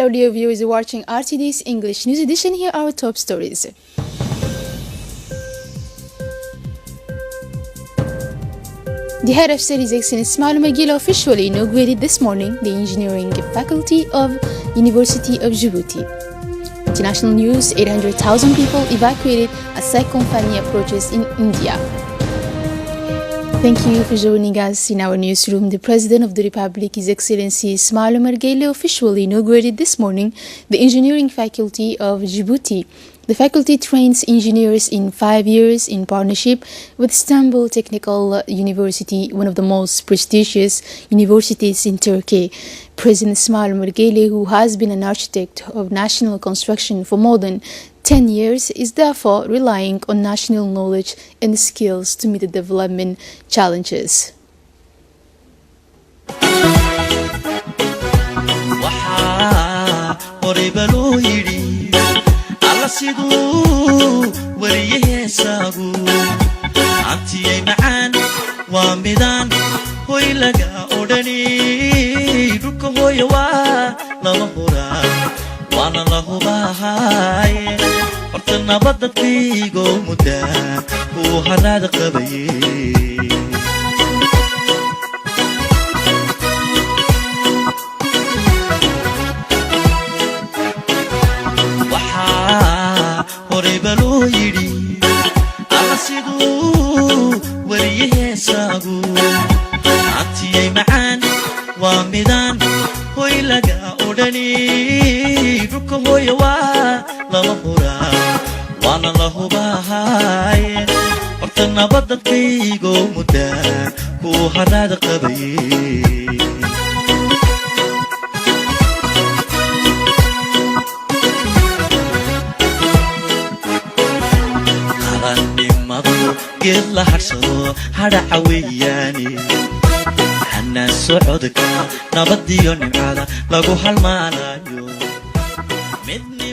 Hello dear viewers watching RTD's English News Edition. Here are our top stories. The head of studies, Excellence Ismail Magila, officially inaugurated this morning the engineering faculty of University of Djibouti. International news: 800,000 people evacuated as Cyclone Fani approaches in India. Thank you for joining us in our newsroom. The President of the Republic, His Excellency Ismail Margele, officially inaugurated this morning the engineering faculty of Djibouti. The faculty trains engineers in 5 years in partnership with Istanbul Technical University, one of the most prestigious universities in Turkey. President Ismail Margele, who has been an architect of national construction for more than 10 years, is therefore relying on national knowledge and skills to meet the development challenges. وانا له باهاي فرتنا بدت فيقو مدى وهراد قبي وحا قريب لو يدي على سيدو وريه ساقو عطيي معان ومدان هوي لقا أوداني روكو هوي لما هورا وانا له باهاي فرتنا بدت فيقو مدى وهراد قبي قراني مضو قل حرصو هذا عوياني الناس سعودك نبضيو نمعادا لغو هالمالايو.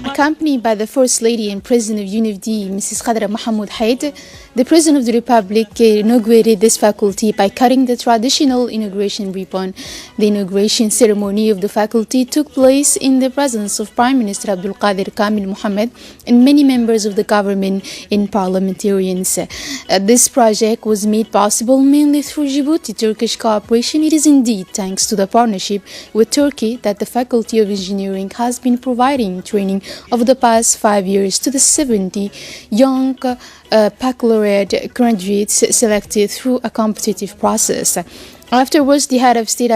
Accompanied by the First Lady and President of UNIFD, Mrs. Khadra Mohammed Haid, the President of the Republic inaugurated this faculty by cutting the traditional inauguration ribbon. The inauguration ceremony of the faculty took place in the presence of Prime Minister Abdul Qadir Kamil Mohammed and many members of the government and parliamentarians. This project was made possible mainly through Djibouti-Turkish cooperation. It is indeed thanks to the partnership with Turkey that the Faculty of Engineering has been providing training over the past 5 years to the 70 young baccalaureate graduates selected through a competitive process. Afterwards, the head of state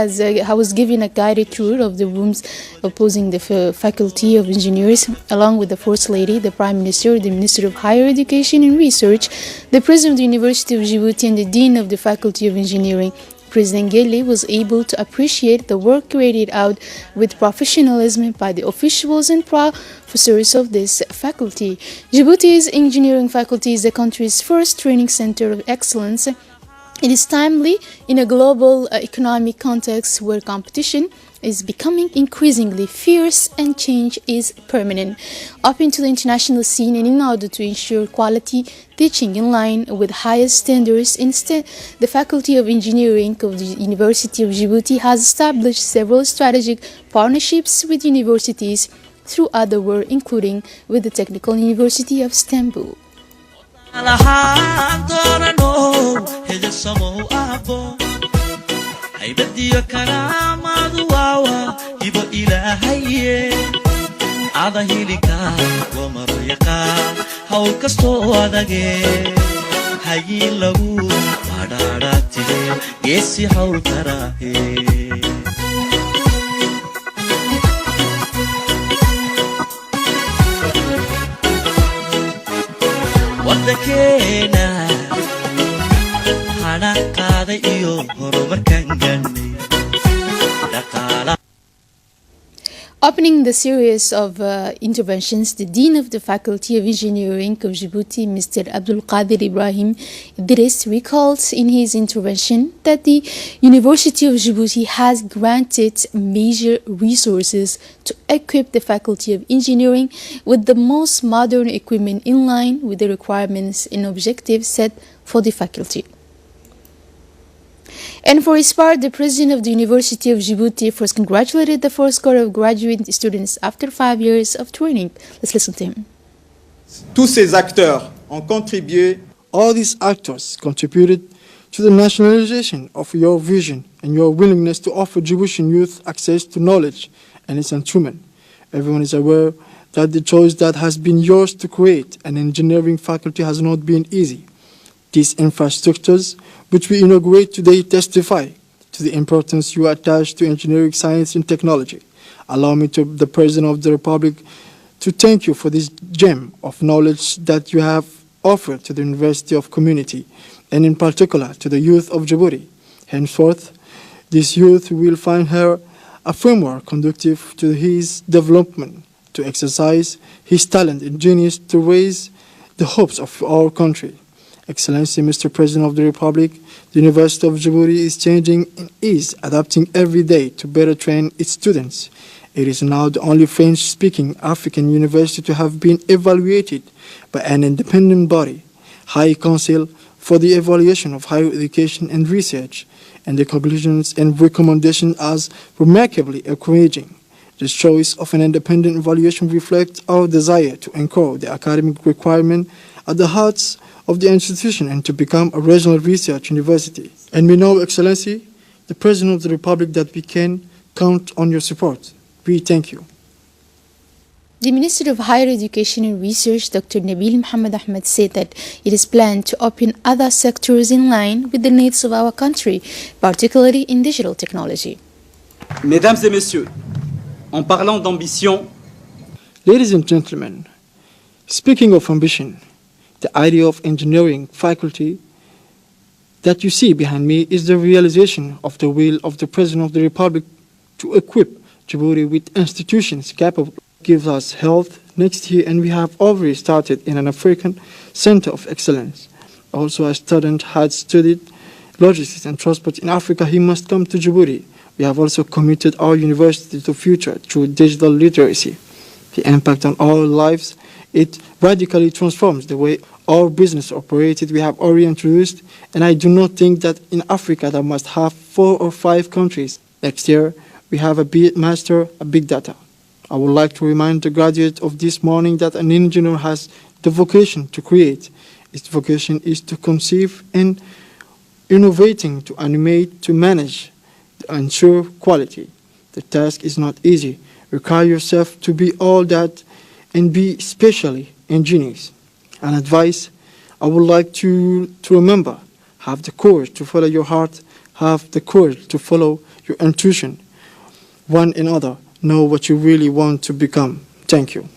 was given a guided tour of the rooms opposing the Faculty of Engineers, along with the First Lady, the Prime Minister, the Minister of Higher Education and Research, the President of the University of Djibouti, and the Dean of the Faculty of Engineering. President Gele was able to appreciate the work carried out with professionalism by the officials and professors of this faculty. Djibouti's engineering faculty is the country's first training center of excellence. It is timely in a global economic context where competition is becoming increasingly fierce and change is permanent. Open to the international scene, and in order to ensure quality teaching in line with highest standards, instead, the Faculty of Engineering of the University of Djibouti has established several strategic partnerships with universities throughout the world, including with the Technical University of Istanbul. haybadiyo karaamadu waawa ibo ilaahaye ada hilika wamaro yaqaan hawl kastoo adage hayin lagu badhaadhaatide geesi hawl karaahe wadakeena Opening the series of interventions, the Dean of the Faculty of Engineering of Djibouti, Mr. Abdul Qadir Ibrahim Idris, recalled in his intervention that the University of Djibouti has granted major resources to equip the Faculty of Engineering with the most modern equipment in line with the requirements and objectives set for the faculty. And for his part, the president of the University of Djibouti first congratulated the first cohort of graduate students after 5 years of training. Let's listen to him. Tous ces acteurs ont contribué. All these actors contributed to the nationalization of your vision and your willingness to offer Djiboutian youth access to knowledge and its instrument. Everyone is aware that the choice that has been yours to create an engineering faculty has not been easy. These infrastructures, which we inaugurate today, testify to the importance you attach to engineering, science, and technology. Allow me, to the President of the Republic, to thank you for this gem of knowledge that you have offered to the University of Community, and in particular to the youth of Djibouti. Henceforth, this youth will find here a framework conducive to his development, to exercise his talent and genius to raise the hopes of our country. Excellency, Mr. President of the Republic, the University of Djibouti is changing and is adapting every day to better train its students. It is now the only French-speaking African university to have been evaluated by an independent body, High Council for the Evaluation of Higher Education and Research, and the conclusions and recommendations as remarkably encouraging. The choice of an independent evaluation reflects our desire to anchor the academic requirement at the hearts of the institution and to become a regional research university. And we know, Excellency, the President of the Republic, that we can count on your support. We thank you. The Minister of Higher Education and Research, Dr. Nabil Mohammed Ahmed, said that it is planned to open other sectors in line with the needs of our country, particularly in digital technology. Mesdames et messieurs, en parlant d'ambition, Ladies and gentlemen, speaking of ambition, the idea of engineering faculty that you see behind me is the realization of the will of the President of the Republic to equip Djibouti with institutions capable give us health next year, and we have already started in an African Center of Excellence. Also, a student had studied logistics and transport in Africa, he must come to Djibouti. We have also committed our university to the future through digital literacy. The impact on our lives, it radically transforms the way our business operated. We have already introduced, and I do not think that in Africa that must have 4 or 5 countries. Next year, we have a big data. I would like to remind the graduate of this morning that an engineer has the vocation to create. Its vocation is to conceive and innovating, to animate, to manage, to ensure quality. The task is not easy. Require yourself to be all that and be especially ingenious. An advice I would like to remember: have the courage to follow your heart, have the courage to follow your intuition. One another, know what you really want to become. Thank you.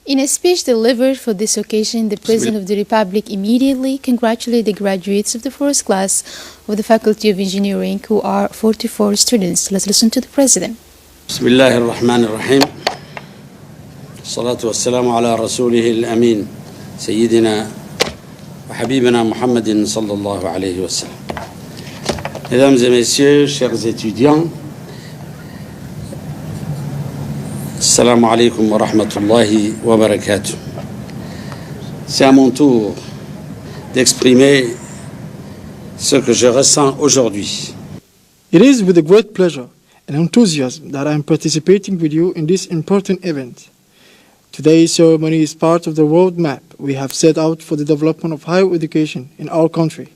In a speech delivered for this occasion, the President of the Republic immediately congratulated the graduates of the first class of the Faculty of Engineering, who are 44 students. Let's listen to the President. بسم الله الرحمن الرحيم الصلاة والسلام على رسوله الأمين سيدنا وحبيبنا محمد صلى الله عليه وسلم. Mesdames et messieurs, chers étudiants, Assalamu alaikum wa rahmatullahi wa barakatuh. C'est à mon tour d'exprimer ce que je ressens aujourd'hui. It is with a great pleasure and enthusiasm that I am participating with you in this important event. Today's ceremony is part of the roadmap we have set out for the development of higher education in our country.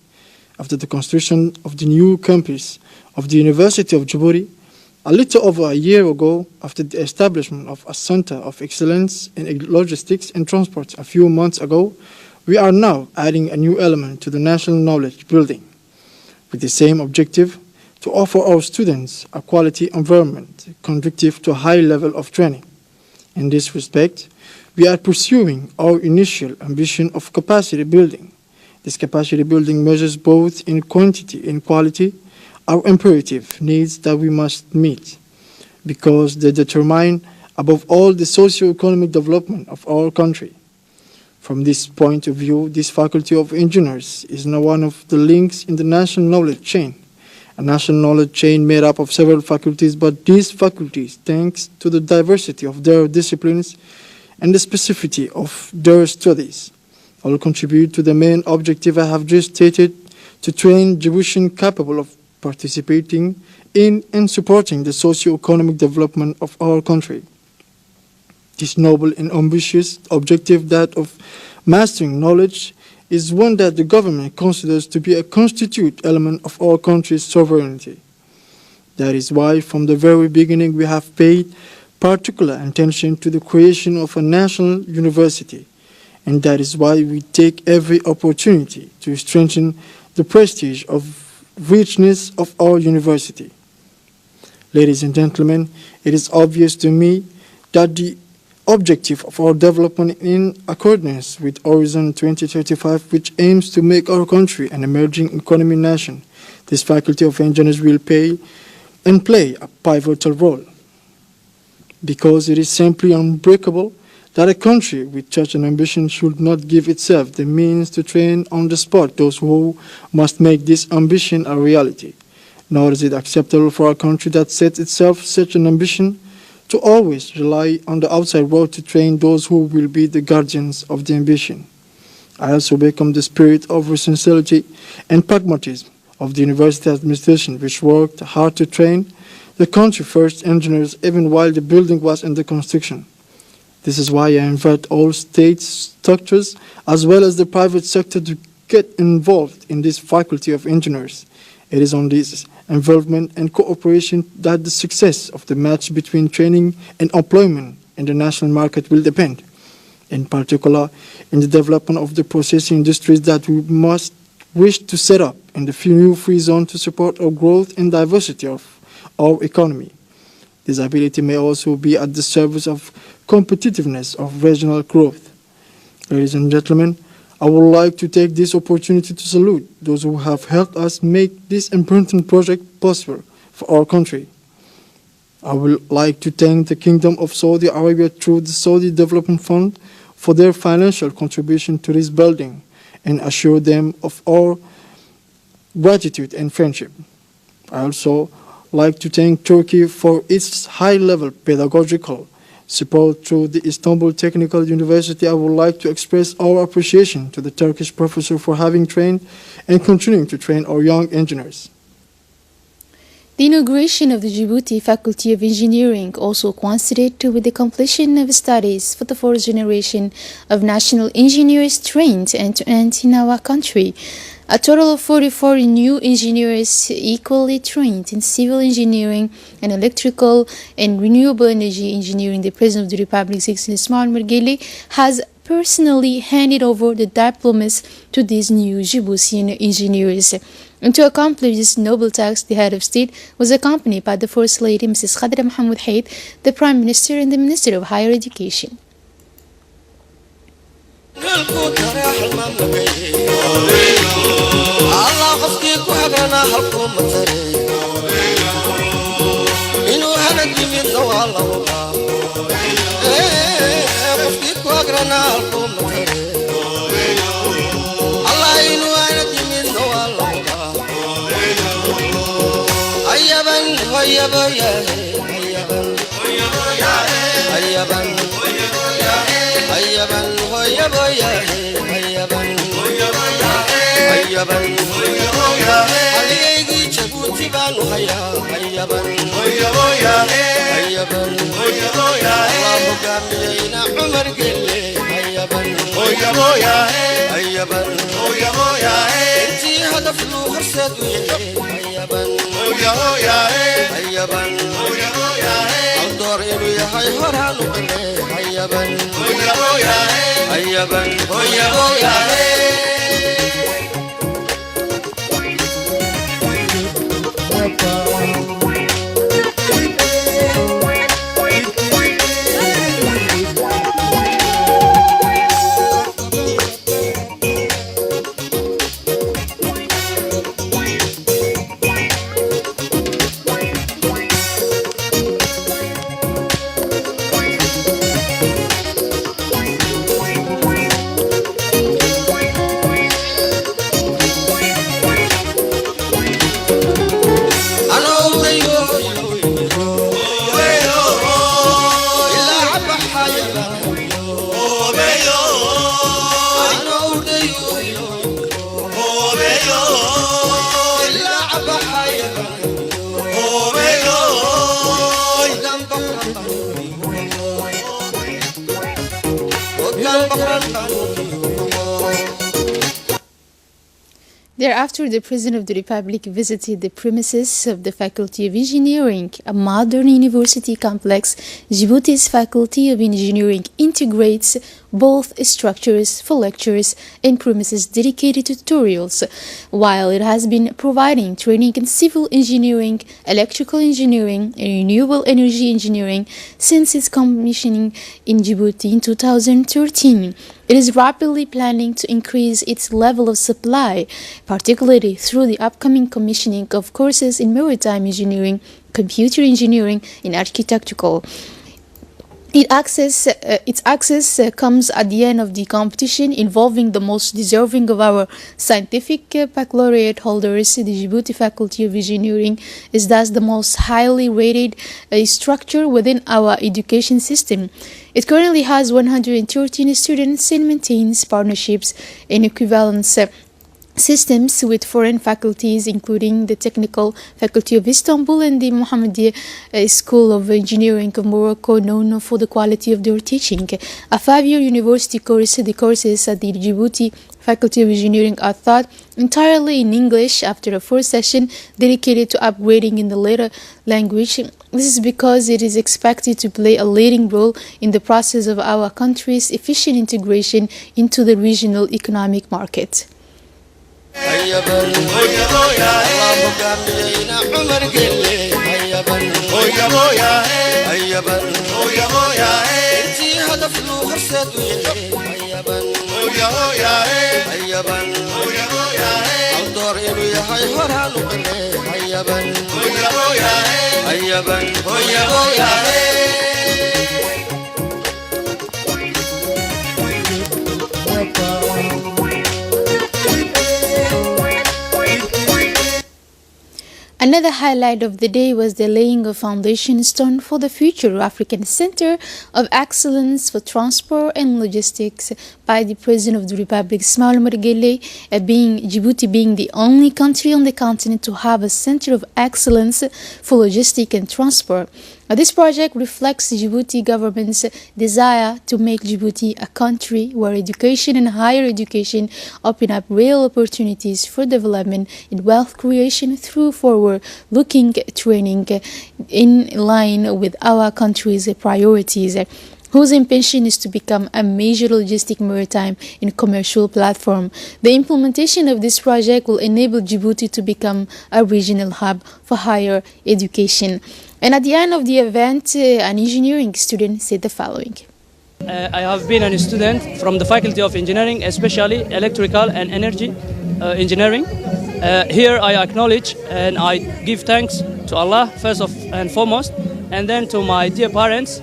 After the construction of the new campus of the University of Djibouti, a little over a year ago, after the establishment of a center of excellence in logistics and transport a few months ago, we are now adding a new element to the national knowledge building, with the same objective: to offer our students a quality environment conducive to a high level of training. In this respect, we are pursuing our initial ambition of capacity building. This capacity building measures both in quantity and quality our imperative needs that we must meet, because they determine, above all, the socio-economic development of our country. From this point of view, this Faculty of Engineers is now one of the links in the national knowledge chain. A national knowledge chain made up of several faculties, but these faculties, thanks to the diversity of their disciplines and the specificity of their studies, all contribute to the main objective I have just stated, to train Djiboutians capable of participating in and supporting the socio-economic development of our country. This noble and ambitious objective, that of mastering knowledge, is one that the government considers to be a constituent element of our country's sovereignty. That is why, from the very beginning, we have paid particular attention to the creation of a national university, and that is why we take every opportunity to strengthen the prestige of richness of our university. Ladies and gentlemen, it is obvious to me that the objective of our development in accordance with Horizon 2035, which aims to make our country an emerging economy nation, this faculty of engineers will play a pivotal role, because it is simply unbreakable that a country with such an ambition should not give itself the means to train on the spot those who must make this ambition a reality. Nor is it acceptable for a country that sets itself such an ambition to always rely on the outside world to train those who will be the guardians of the ambition. I also welcome the spirit of sincerity and pragmatism of the university administration, which worked hard to train the country's first engineers even while the building was under construction. This is why I invite all state structures as well as the private sector to get involved in this faculty of engineers. It is on this involvement and cooperation that the success of the match between training and employment in the national market will depend, in particular in the development of the processing industries that we must wish to set up in the new free zone to support our growth and diversity of our economy. This ability may also be at the service of competitiveness of regional growth. Ladies and gentlemen, I would like to take this opportunity to salute those who have helped us make this important project possible for our country. I would like to thank the Kingdom of Saudi Arabia through the Saudi Development Fund for their financial contribution to this building and assure them of our gratitude and friendship. I also like to thank Turkey for its high-level pedagogical support through the Istanbul Technical University. I would like to express our appreciation to the Turkish professor for having trained and continuing to train our young engineers. The inauguration of the Djibouti Faculty of Engineering also coincided with the completion of studies for the fourth generation of national engineers trained end-to-end in our country. A total of 44 new engineers equally trained in civil engineering and electrical and renewable energy engineering. The President of the Republic, Ismail Mergeli, has personally handed over the diplomas to these new Djiboutian engineers. And to accomplish this noble task, the head of state was accompanied by the First Lady, Mrs. Khadra Mohammed Haid, the Prime Minister and the Minister of Higher Education. Thereafter, the President of the Republic visited the premises of the Faculty of Engineering, a modern university complex. Djibouti's Faculty of Engineering integrates both structures for lectures and premises dedicated to tutorials, while it has been providing training in civil engineering, electrical engineering, and renewable energy engineering since its commissioning in Djibouti in 2013. It is rapidly planning to increase its level of supply, particularly through the upcoming commissioning of courses in maritime engineering, computer engineering, and architectural. Its access comes at the end of the competition involving the most deserving of our scientific baccalaureate holders. The Djibouti Faculty of Engineering is thus the most highly rated structure within our education system. It currently has 113 students and maintains partnerships and equivalence systems with foreign faculties, including the Technical Faculty of Istanbul and the Mohammedia School of Engineering of Morocco, known for the quality of their teaching. A 5-year university course, the courses at the Djibouti Faculty of Engineering are taught entirely in English after a 4th session dedicated to upgrading in the latter language. This is because it is expected to play a leading role in the process of our country's efficient integration into the regional economic market. Another highlight of the day was the laying of foundation stone for the future African Center of Excellence for Transport and Logistics by the President of the Republic, Ismail Omar Guelleh, Djibouti being the only country on the continent to have a Center of Excellence for Logistics and Transport. This project reflects the Djibouti government's desire to make Djibouti a country where education and higher education open up real opportunities for development and wealth creation through forward-looking training in line with our country's priorities, whose intention is to become a major logistic, maritime, and commercial platform. The implementation of this project will enable Djibouti to become a regional hub for higher education. And at the end of the event, an engineering student said the following. I have been a student from the Faculty of Engineering, especially Electrical and Energy Engineering. Here I acknowledge and I give thanks to Allah first and foremost, and then to my dear parents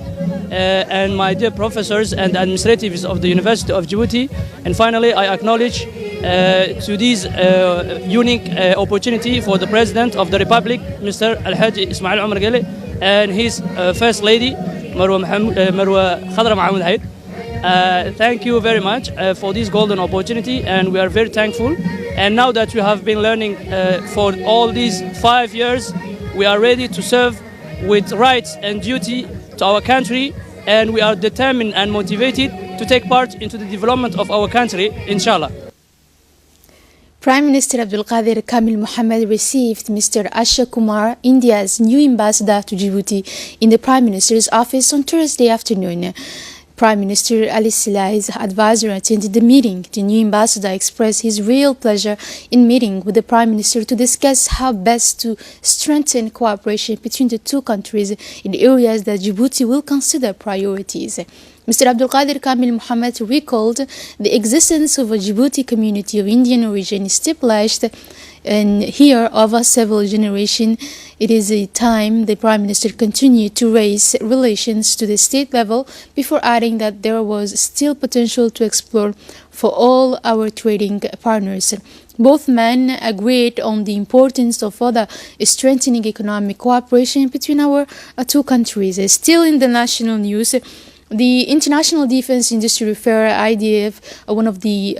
and my dear professors and administratives of the University of Djibouti. And finally, I acknowledge to this unique opportunity for the President of the Republic, Mr. Al-Hajj Ismail Omar Guelleh, and his First Lady, Marwa Khadra Mohammed Haid. Thank you very much for this golden opportunity, and we are very thankful. And now that we have been learning for all these 5 years, we are ready to serve with rights and duty to our country, and we are determined and motivated to take part into the development of our country, inshallah. Prime Minister Abdul Qadir Kamil Mohammed received Mr. Asha Kumar, India's new ambassador to Djibouti, in the Prime Minister's office on Thursday afternoon. Prime Minister Ali Saleh's advisor attended the meeting. The new ambassador expressed his real pleasure in meeting with the Prime Minister to discuss how best to strengthen cooperation between the two countries in areas that Djibouti will consider priorities. Mr. Abdul Qadir Kamil Mohammed recalled the existence of a Djibouti community of Indian origin established and here over several generations. It is a time the Prime Minister continued to raise relations to the state level before adding that there was still potential to explore for all our trading partners. Both men agreed on the importance of further strengthening economic cooperation between our two countries. Still in the national news, the International Defense Industry Fair, IDF, one of the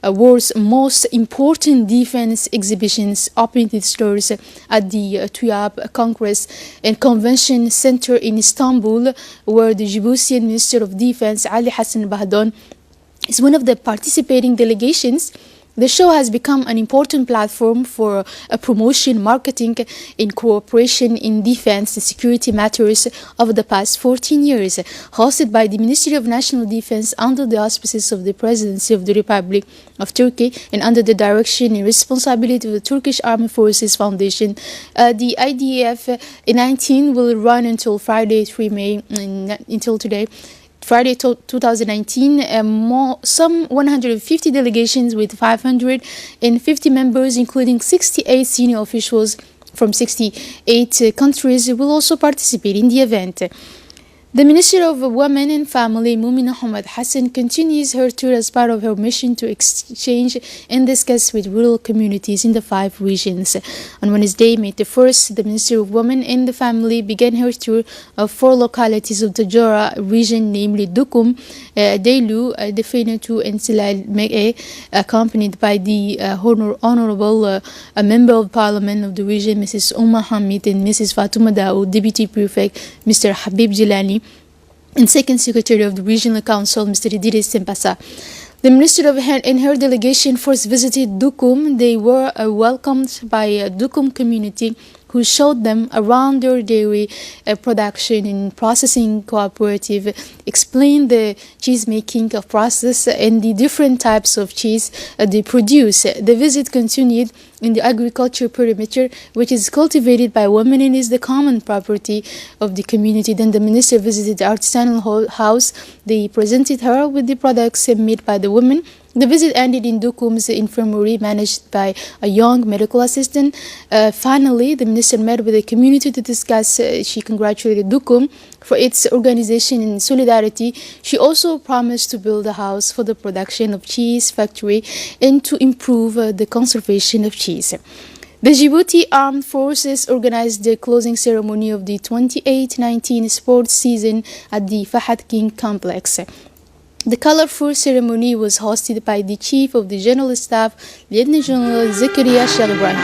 world's most important defense exhibitions, opened its doors at the TUAB Congress and Convention Center in Istanbul, where the Djiboutian Minister of Defense, Ali Hassan Bahdon, is one of the participating delegations. The show has become an important platform for promotion, marketing, and cooperation in defense and security matters over the past 14 years. Hosted by the Ministry of National Defense under the auspices of the Presidency of the Republic of Turkey and under the direction and responsibility of the Turkish Armed Forces Foundation, the IDF 19 will run until Friday, 3 May, until today. Friday 2019, some 150 delegations with 550 members, including 68 senior officials from 68 countries, will also participate in the event. The Minister of Women and Family, Mumina Hamad Hassan, continues her tour as part of her mission to exchange and discuss with rural communities in the 5 regions. On Wednesday, May the 1st, the Minister of Women and the Family began her tour of 4 localities of the Jora region, namely Dukum, Deilu, Defenatu, and Silal Me'e, accompanied by the Honorable Member of Parliament of the region, Mrs. Umma Hamid, and Mrs. Fatuma Daoud, Deputy Prefect, Mr. Habib Jilani, and Second Secretary of the Regional Council, Mr. Idris Sempasa. The Minister and her delegation first visited Dukum. They were welcomed by a Dukum community who showed them around their dairy production and processing cooperative, explained the cheese making of process and the different types of cheese they produce. The visit continued in the agriculture perimeter, which is cultivated by women and is the common property of the community. Then the minister visited the artisanal house. They presented her with the products made by the women. The visit ended in Dukum's infirmary, managed by a young medical assistant. Finally, the minister met with the community to discuss. She congratulated Dukum for its organization and solidarity. She also promised to build a house for the production of cheese factory and to improve the conservation of cheese. The Djibouti Armed Forces organized the closing ceremony of the 28-19 sports season at the Fahad King complex. The colorful ceremony was hosted by the Chief of the General Staff, Lieutenant General Zakaria Sheikh Ibrahim.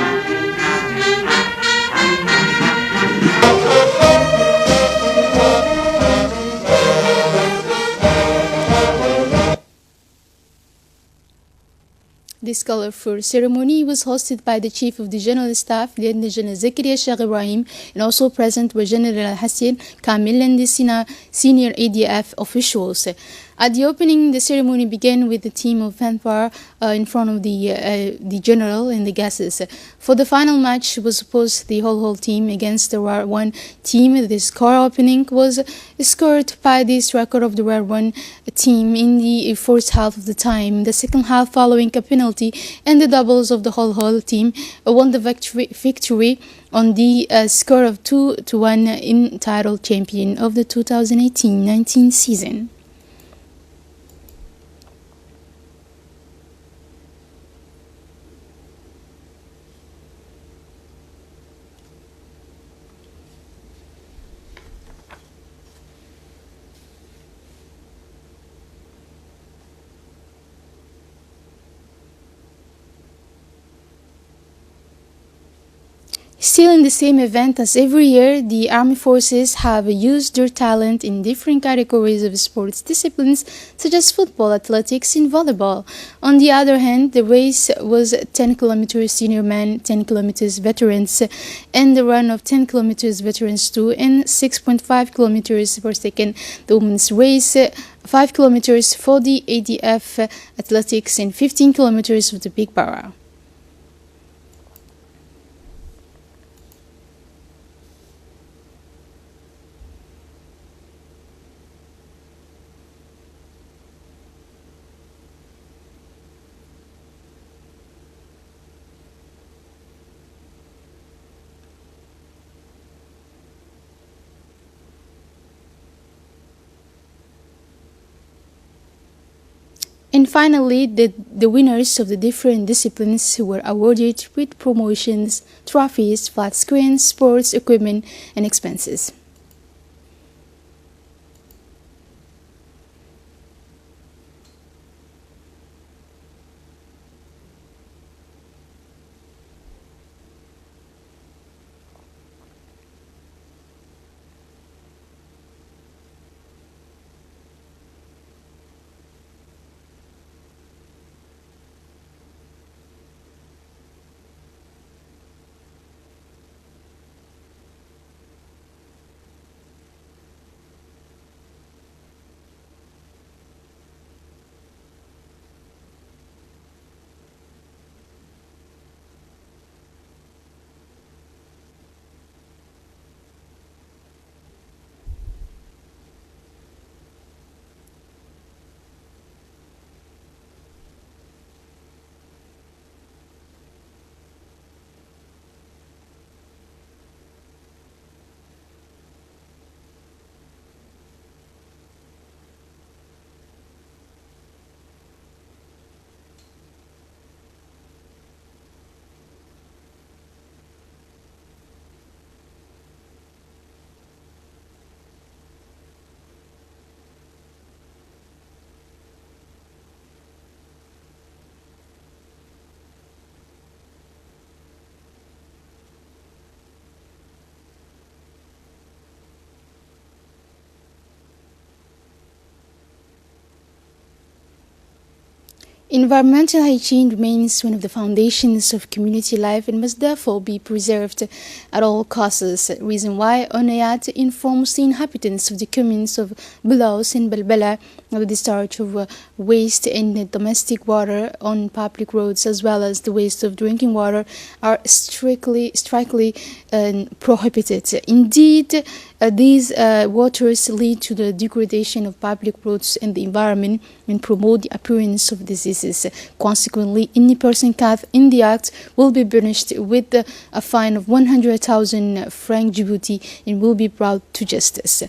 This colorful ceremony was hosted by the Chief of the General Staff, Lieutenant General Zakaria Sheikh Ibrahim, and also present were General Hassan Kamil and the senior ADF officials. At the opening, the ceremony began with a team of fanfare in front of the general and the guests. For the final match was supposed the whole team against the War 1 team. The score opening was scored by the striker of the War 1 team in the first half of the time. The second half, following a penalty, and the doubles of the whole team won the victory on the score of 2-1 in title champion of the 2018-19 season. Still in the same event as every year, the Army Forces have used their talent in different categories of sports disciplines such as football, athletics, and volleyball. On the other hand, the race was 10 kilometers senior men, 10 kilometers veterans, and the run of 10 kilometers veterans 2 and 6.5 kilometers per second. The women's race 5 kilometers for the ADF athletics and 15 kilometers for the big para. And finally, the winners of the different disciplines were awarded with promotions, trophies, flat screens, sports equipment, and expenses. Environmental hygiene remains one of the foundations of community life and must therefore be preserved at all costs. Reason why Onayat informs the inhabitants of the communes of Bulaus and Balbala of the discharge of waste and domestic water on public roads, as well as the waste of drinking water, are strictly prohibited. Indeed, these waters lead to the degradation of public roads and the environment and promote the appearance of diseases. Consequently, any person caught in the act will be punished with a fine of 100,000 franc Djibouti and will be brought to justice.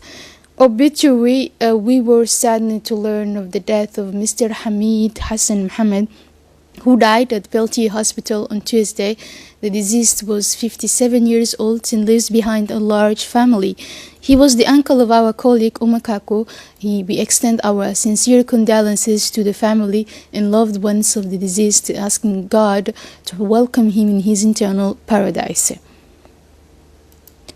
Obituary: we were saddened to learn of the death of Mr. Hamid Hassan Mohammed, who died at Peltier Hospital on Tuesday. The deceased was 57 years old and lives behind a large family. He was the uncle of our colleague Umakako. We extend our sincere condolences to the family and loved ones of the deceased, asking God to welcome him in his eternal paradise.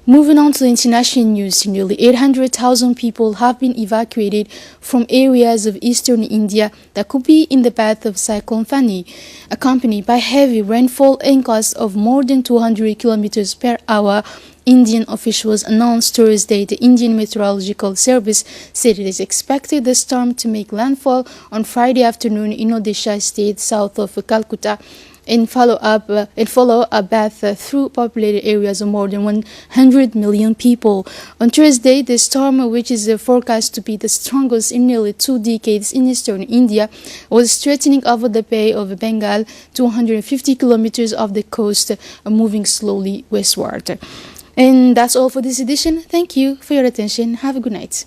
Moving on to the international news, nearly 800,000 people have been evacuated from areas of eastern India that could be in the path of Cyclone Fani. Accompanied by heavy rainfall and gusts of more than 200 kilometers per hour, Indian officials announced Thursday. The Indian Meteorological Service said it is expected the storm to make landfall on Friday afternoon in Odisha state south of Calcutta and follow a path through populated areas of more than 100 million people. On Thursday, the storm, which is forecast to be the strongest in nearly 2 decades in eastern India, was stretching over the Bay of Bengal, 250 kilometers off the coast, moving slowly westward. And that's all for this edition. Thank you for your attention. Have a good night.